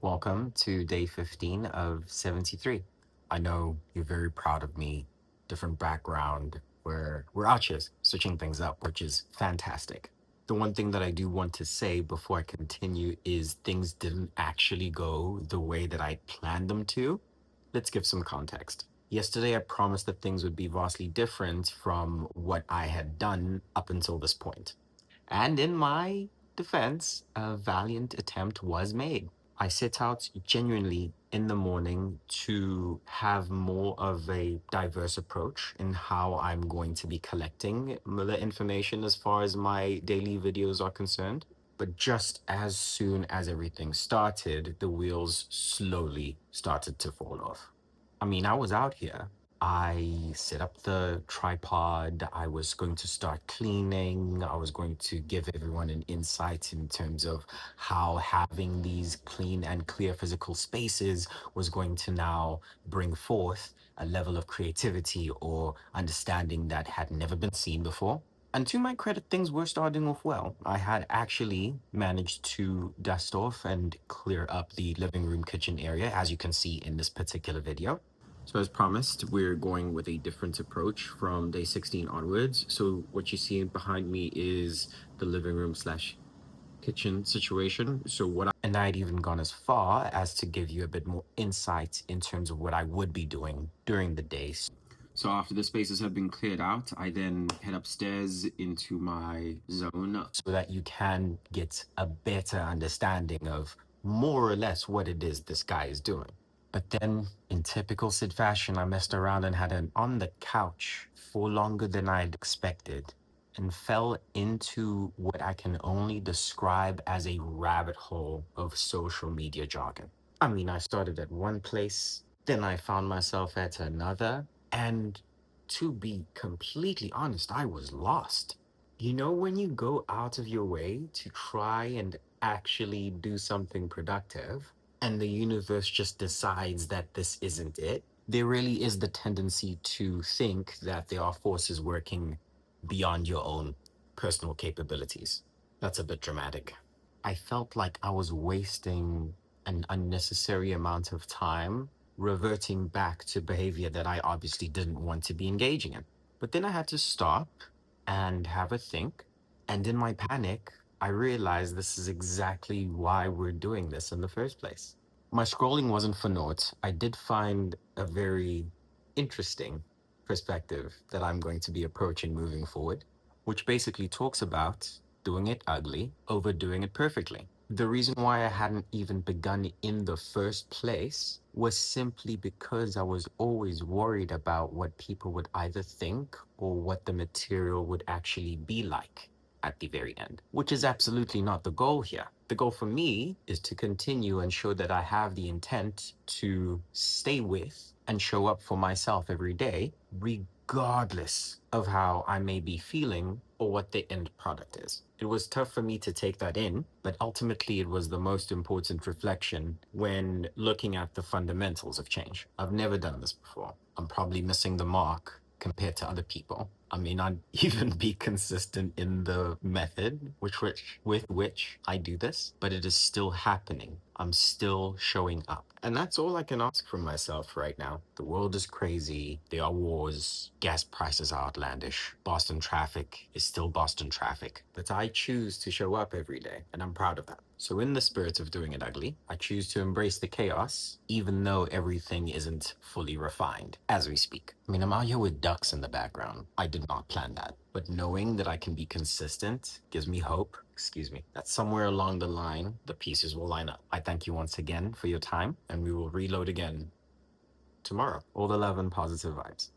Welcome to day 15 of 73. I know you're very proud of me. Different background. We're out here switching things up, which is fantastic. The one thing that I do want to say before I continue is things didn't actually go the way that I planned them to. Let's give some context. Yesterday, I promised that things would be vastly different from what I had done up until this point. And in my defense, a valiant attempt was made. I set out genuinely in the morning to have more of a diverse approach in how I'm going to be collecting the information as far as my daily videos are concerned. But just as soon as everything started, the wheels slowly started to fall off. I mean, I was out here. I set up the tripod. I was going to start cleaning. I was going to give everyone an insight in terms of how having these clean and clear physical spaces was going to now bring forth a level of creativity or understanding that had never been seen before. And to my credit, things were starting off well. I had actually managed to dust off and clear up the living room kitchen area, as you can see in this particular video. So as promised, we're going with a different approach from day 16 onwards. So what you see behind me is the living room slash kitchen situation. And I'd even gone as far as to give you a bit more insight in terms of what I would be doing during the days. So after the spaces have been cleared out, I then head upstairs into my zone so that you can get a better understanding of more or less what it is this guy is doing. But then, in typical Sid fashion, I messed around and had an on the couch for longer than I'd expected and fell into what I can only describe as a rabbit hole of social media jargon. I mean, I started at one place, then I found myself at another, and to be completely honest, I was lost. You know, when you go out of your way to try and actually do something productive, and the universe just decides that this isn't it, there really is the tendency to think that there are forces working beyond your own personal capabilities. That's a bit dramatic. I felt like I was wasting an unnecessary amount of time reverting back to behavior that I obviously didn't want to be engaging in. But then I had to stop and have a think. And in my panic, I realized this is exactly why we're doing this in the first place. My scrolling wasn't for naught. I did find a very interesting perspective that I'm going to be approaching moving forward, which basically talks about doing it ugly, overdoing it perfectly. The reason why I hadn't even begun in the first place was simply because I was always worried about what people would either think or what the material would actually be like at the very end, which is absolutely not the goal here. The goal for me is to continue and show that I have the intent to stay with and show up for myself every day, regardless of how I may be feeling or what the end product is. It was tough for me to take that in, but ultimately it was the most important reflection when looking at the fundamentals of change. I've never done this before. I'm probably missing the mark compared to other people. I may not even be consistent in the method with which I do this, but it is still happening. I'm still showing up. And that's all I can ask from myself right now. The world is crazy. There are wars. Gas prices are outlandish. Boston traffic is still Boston traffic. But I choose to show up every day, and I'm proud of that. So in the spirit of doing it ugly, I choose to embrace the chaos, even though everything isn't fully refined as we speak. I mean, I'm out here with ducks in the background. I did not plan that. But knowing that I can be consistent gives me hope, that somewhere along the line, the pieces will line up. I thank you once again for your time, and we will reload again tomorrow. All the love and positive vibes.